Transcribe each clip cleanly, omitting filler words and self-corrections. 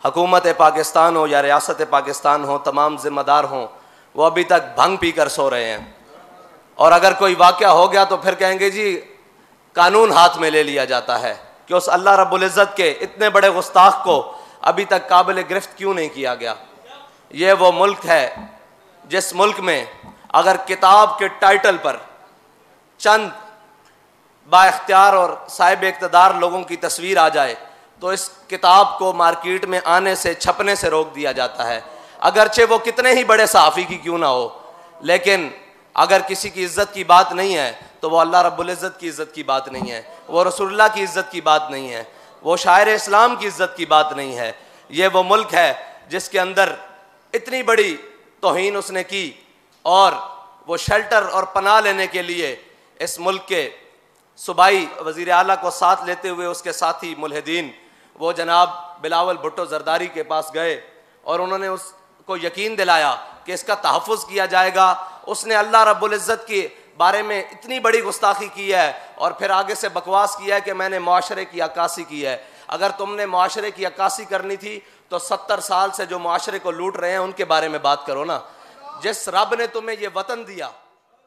हुकूमत पाकिस्तान हो या रियासत पाकिस्तान हो, तमाम ज़िम्मेदार हों, वो अभी तक भंग पी कर सो रहे हैं। और अगर कोई वाक़या हो गया तो फिर कहेंगे जी कानून हाथ में ले लिया जाता है कि उस अल्लाह रब्बुल इज़्ज़त के इतने बड़े गुस्ताख को अभी तक काबिल गिरफ्त क्यों नहीं किया गया। ये वो मुल्क है जिस मुल्क में अगर किताब के टाइटल पर चंद बाइख्तियार और साहिब इक़्तिदार लोगों की तस्वीर आ जाए तो इस किताब को मार्केट में आने से, छपने से रोक दिया जाता है, अगरचे वो कितने ही बड़े सहाफ़ी की क्यों ना हो। लेकिन अगर किसी की इज़्ज़त की बात नहीं है तो वो अल्लाह रब्बुल इज़्ज़त की इज़्ज़त की बात नहीं है, वो रसूलुल्लाह की इज़्ज़त की बात नहीं है, वो शायर इस्लाम की इज़्ज़त की बात नहीं है। ये वो मुल्क है जिसके अंदर इतनी बड़ी तौहीन उसने की और वो शेल्टर और पनाह लेने के लिए इस मुल्क के सूबाई वज़ीर आला को साथ लेते हुए उसके साथी मुल्हिदीन वो जनाब बिलावल भुट्टो ज़रदारी के पास गए और उन्होंने उसको यकीन दिलाया कि इसका तहफ़्फ़ुज़ किया जाएगा। उसने अल्लाह रब्बुल इज़्ज़त के बारे में इतनी बड़ी गुस्ताखी की है और फिर आगे से बकवास किया है कि मैंने मुआशरे की अक्कासी की है। अगर तुमने मुआशरे की अक्कासी करनी थी तो 70 साल से जो मुआशरे को लूट रहे हैं उनके बारे में बात करो ना। जिस रब ने तुम्हें ये वतन दिया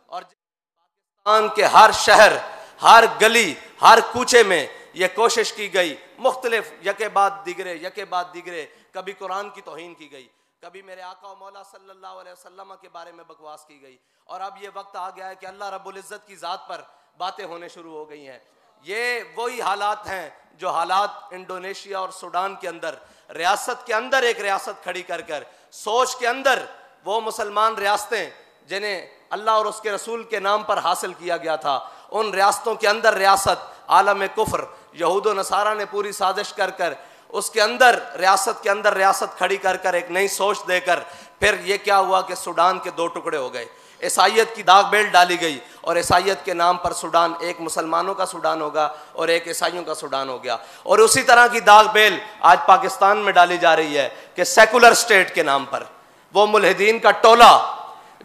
और पाकिस्तान के हर शहर, हर गली, हर कूचे में ये कोशिश की गई, मुख्तलिफ यके बाद दिगरे, कभी कुरान की तौहीन की गई, कभी मेरे आका और मौला सल्लल्लाहु अलैहि वसल्लम के बारे में बकवास की गई। और अब ये वक्त आ गया है कि अल्लाह रब्बुल इज़्ज़त की ज़ात पर बातें होने शुरू हो गई हैं। ये वही हालात हैं जो हालात इंडोनेशिया और सूडान के अंदर, रियासत के अंदर एक रियासत खड़ी कर कर, सोच के अंदर वो मुसलमान रियासतें जिन्हें अल्लाह और उसके रसूल के नाम पर हासिल किया गया था, उन रियासतों के अंदर रियासत आलम कुफ्र यहूद व नसारा ने पूरी साजिश कर कर उसके अंदर रियासत के अंदर रियासत खड़ी कर कर एक नई सोच देकर फिर ये क्या हुआ कि सूडान के 2 टुकड़े हो गए। ईसाइयत की दाग बेल्ट डाली गई और ईसाइयत के नाम पर सूडान एक मुसलमानों का सूडान होगा और एक ईसाइयों का सूडान हो गया। और उसी तरह की दाग बेल आज पाकिस्तान में डाली जा रही है कि सेकुलर स्टेट के नाम पर वो मुल्हिदीन का टोला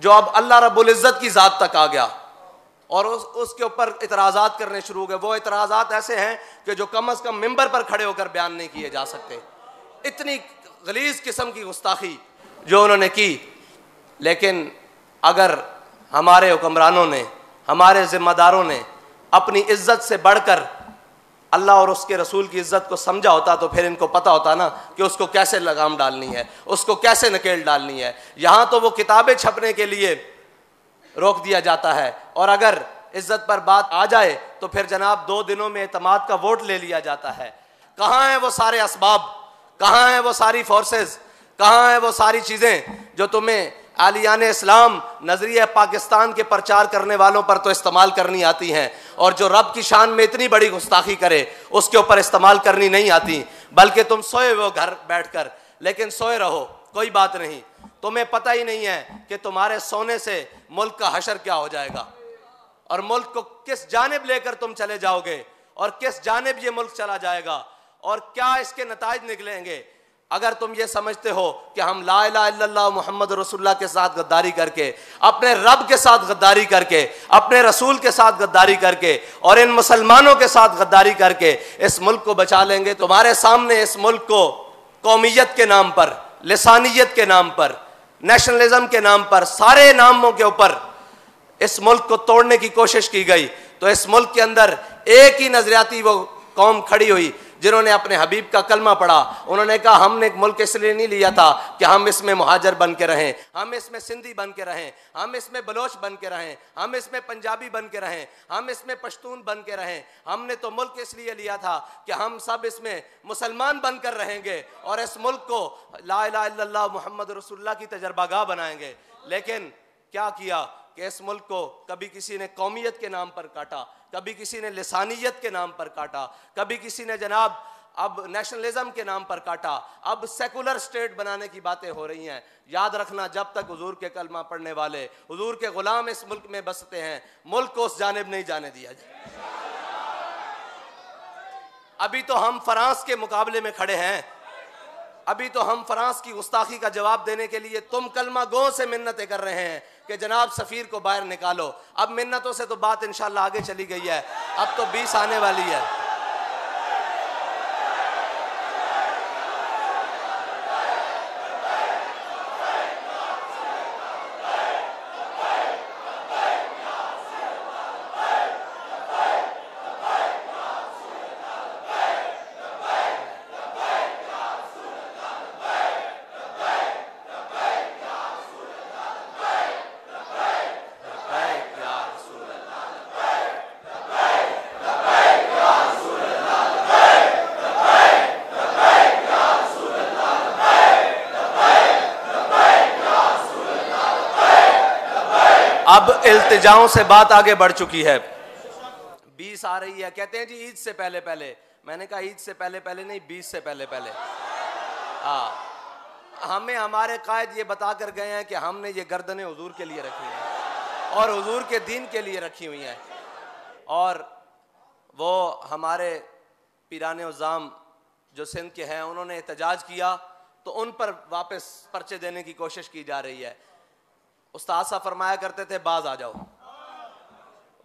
जो अब अल्लाह रब्बुल इज़्ज़त की ज़ात तक आ गया और उसके ऊपर इतराज़ात करने शुरू हो गए। वो इतराज़ात ऐसे हैं कि जो कम अज़ कम मिंबर पर खड़े होकर बयान नहीं किए जा सकते। इतनी गलीज़ किस्म की गुस्ताखी जो उन्होंने की। लेकिन अगर हमारे हुक्मरानों ने, हमारे ज़िम्मेदारों ने अपनी इज़्ज़त से बढ़कर अल्लाह और उसके रसूल की इज़्ज़त को समझा होता तो फिर इनको पता होता ना कि उसको कैसे लगाम डालनी है, उसको कैसे नकेल डालनी है। यहाँ तो वो किताबें छपने के लिए रोक दिया जाता है और अगर इज़्ज़त पर बात आ जाए तो फिर जनाब 2 दिनों में एतमाद का वोट ले लिया जाता है। कहाँ हैं वो सारे असबाब, कहाँ हैं वो सारी फोर्सेस, कहाँ हैं वो सारी चीज़ें जो तुम्हें आलियान इस्लाम नजरिया पाकिस्तान के प्रचार करने वालों पर तो इस्तेमाल करनी आती हैं और जो रब की शान में इतनी बड़ी गुस्ताखी करे उसके ऊपर इस्तेमाल करनी नहीं आती। बल्कि तुम सोए हो घर बैठकर, लेकिन सोए रहो, कोई बात नहीं। तुम्हें पता ही नहीं है कि तुम्हारे सोने से मुल्क का हशर क्या हो जाएगा और मुल्क को किस जानिब लेकर तुम चले जाओगे और किस जानिब ये मुल्क चला जाएगा और क्या इसके नताइज निकलेंगे। अगर तुम ये समझते हो कि हम ला इलाहा इल्लल्लाह मुहम्मद रसूलुल्लाह के साथ गद्दारी करके, अपने रब के साथ गद्दारी करके, अपने रसूल के साथ गद्दारी करके और इन मुसलमानों के साथ गद्दारी करके इस मुल्क को बचा लेंगे, तुम्हारे सामने इस मुल्क को कौमियत के नाम पर, लिसानियत के नाम पर, नेशनलिज्म के नाम पर, सारे नामों के ऊपर इस मुल्क को तोड़ने की कोशिश की गई। तो इस मुल्क के अंदर एक ही नजरियाती वो कौम खड़ी हुई जिन्होंने अपने हबीब का कलमा पढ़ा। उन्होंने कहा हमने एक मुल्क इसलिए नहीं लिया था कि हम इसमें मुहाजिर बन के रहें, हम इसमें सिंधी बन के रहें, हम इसमें बलोच बन के रहें, हम इसमें पंजाबी बन के रहें, हम इसमें पश्तून बन के रहें। हमने तो मुल्क इसलिए लिया था कि हम सब इसमें मुसलमान बनकर रहेंगे और इस मुल्क को ला इलाहा इल्लल्लाह मुहम्मद रसूलुल्लाह की तजर्बागाह बनाएंगे। लेकिन क्या किया कि इस मुल्क को कभी किसी ने कौमियत के नाम पर काटा, कभी किसी ने लिसानियत के नाम पर काटा, कभी किसी ने जनाब अब नेशनलिज्म के नाम पर काटा, अब सेकुलर स्टेट बनाने की बातें हो रही हैं। याद रखना, जब तक हुजूर के कलमा पढ़ने वाले, हुजूर के गुलाम इस मुल्क में बसते हैं, मुल्क को उस जानिब नहीं जाने दिया जाए। अभी तो हम फ्रांस के मुकाबले में खड़े हैं, अभी तो हम फ्रांस की गुस्ताखी का जवाब देने के लिए तुम कलमा गो से मिन्नतें कर रहे हैं कि जनाब सफीर को बाहर निकालो। अब मिन्नतों से तो बात इंशाल्लाह आगे चली गई है, अब तो 20 आने वाली है। अब इल्तिजाओं से बात आगे बढ़ चुकी है। 20 आ रही है, कहते हैं जी ईद से पहले पहले। मैंने कहा ईद से पहले पहले नहीं, 20 से पहले पहले। हमें हमारे कायद ये बता कर गए हैं कि हमने ये गर्दनें हुजूर के लिए रखी हैं और हुजूर के दीन के लिए रखी हुई हैं। और वो हमारे पीराने उज़ाम जो सिंध के हैं, उन्होंने एहतजाज किया तो उन पर वापस पर्चे देने की कोशिश की जा रही है। उस्ताद साहब फरमाया करते थे, बाज आ जाओ,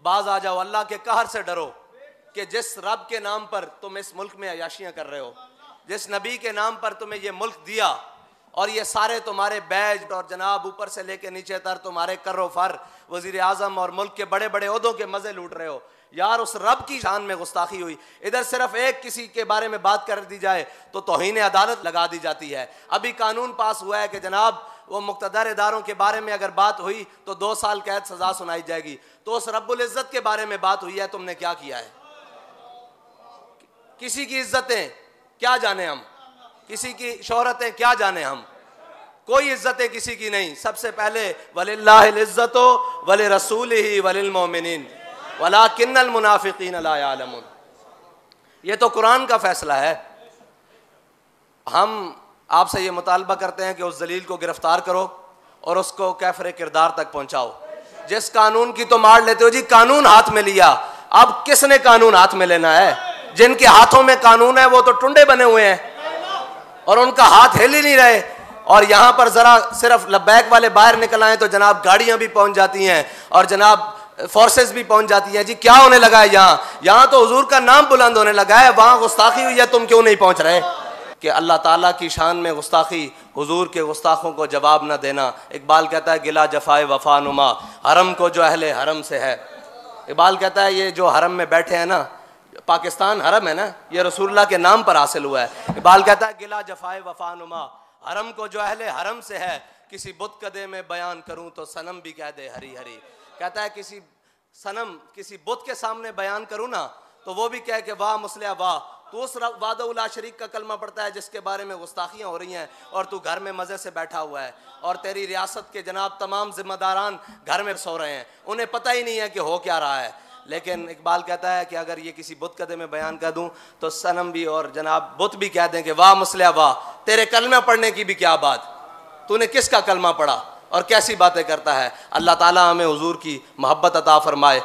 बाज आ जाओ, अल्लाह के कहर से डरो कि जिस रब के नाम पर तुम इस मुल्क में अयाशियां कर रहे हो, जिस नबी के नाम पर तुम्हें ये मुल्क दिया और ये सारे तुम्हारे बैज और जनाब ऊपर से लेके नीचे तर तुम्हारे कर्रो फर वजीर आजम और मुल्क के बड़े बड़े ओहदों के मजे लूट रहे हो, यार उस रब की शान में गुस्ताखी हुई। इधर सिर्फ एक किसी के बारे में बात कर दी जाए तो तौहीन अदालत लगा दी जाती है। अभी कानून पास हुआ है कि जनाब वो मुक्तदर इदारों के बारे में अगर बात हुई तो 2 साल कैद सजा सुनाई जाएगी। तो उस रब्बुल इज्जत के बारे में बात हुई है, तुमने क्या किया है? किसी की इज्जतें क्या जाने हम, किसी की शोहरतें क्या जाने हम, कोई इज्जतें किसी की नहीं। सबसे पहले वलिल्लाहिल इज्जतो वलि रसूलिही वलिल मोमिनीन वलाकिन्नल मुनाफिकीन ला यालमून। ये तो कुरान का फैसला है। हम आपसे ये मुतालबा करते हैं कि उस जलील को गिरफ्तार करो और उसको कैफरे किरदार तक पहुंचाओ। जिस कानून की तो मार लेते हो जी, कानून हाथ में लिया, अब किसने कानून हाथ में लेना है? जिनके हाथों में कानून है वो तो टुंडे बने हुए हैं और उनका हाथ हिल ही नहीं रहे। और यहां पर जरा सिर्फ लब्बैक वाले बाहर निकल आए तो जनाब गाड़ियां भी पहुंच जाती हैं और जनाब फोर्सेस भी पहुंच जाती हैं। जी क्या होने लगा है यहां तो हुजूर का नाम बुलंद होने लगा है, वहां गुस्ताखी हुई है, तुम क्यों नहीं पहुंच रहे? कि अल्लाह ताला की शान में गुस्ताखी, हुजूर के गुस्ताखों को जवाब न देना। इकबाल कहता है गिला जफाए वफा नुमा हरम को जो अहले हरम से है। इकबाल कहता है ये जो हरम में बैठे हैं ना, पाकिस्तान हरम है ना, ये रसूलुल्लाह के नाम पर हासिल हुआ है। इकबाल कहता है गिला जफाए वफा नुमा हरम को जो अहले हरम से है, किसी बुत कदे में बयान करूं तो सनम भी कह दे हरी हरी। कहता है किसी सनम, किसी बुत के सामने बयान करूं ना तो वो भी कहे कि वाह मुस्लिया वाह, तू उस वादउला शरीक का कलमा पढ़ता है जिसके बारे में गुस्ताखियां हो रही हैं और तू घर में मज़े से बैठा हुआ है और तेरी रियासत के जनाब तमाम जिम्मेदारान घर में सो रहे हैं, उन्हें पता ही नहीं है कि हो क्या रहा है। लेकिन इकबाल कहता है कि अगर ये किसी बुत कदे में बयान कर दूं तो सनम भी और जनाब बुत भी कह दें कि वाह मुस्लिया वाह, तेरे कलमा पढ़ने की भी क्या बात, तूने किसका कलमा पढ़ा और कैसी बातें करता है। अल्लाह ताला हमें हुजूर की मोहब्बत अता फरमाए।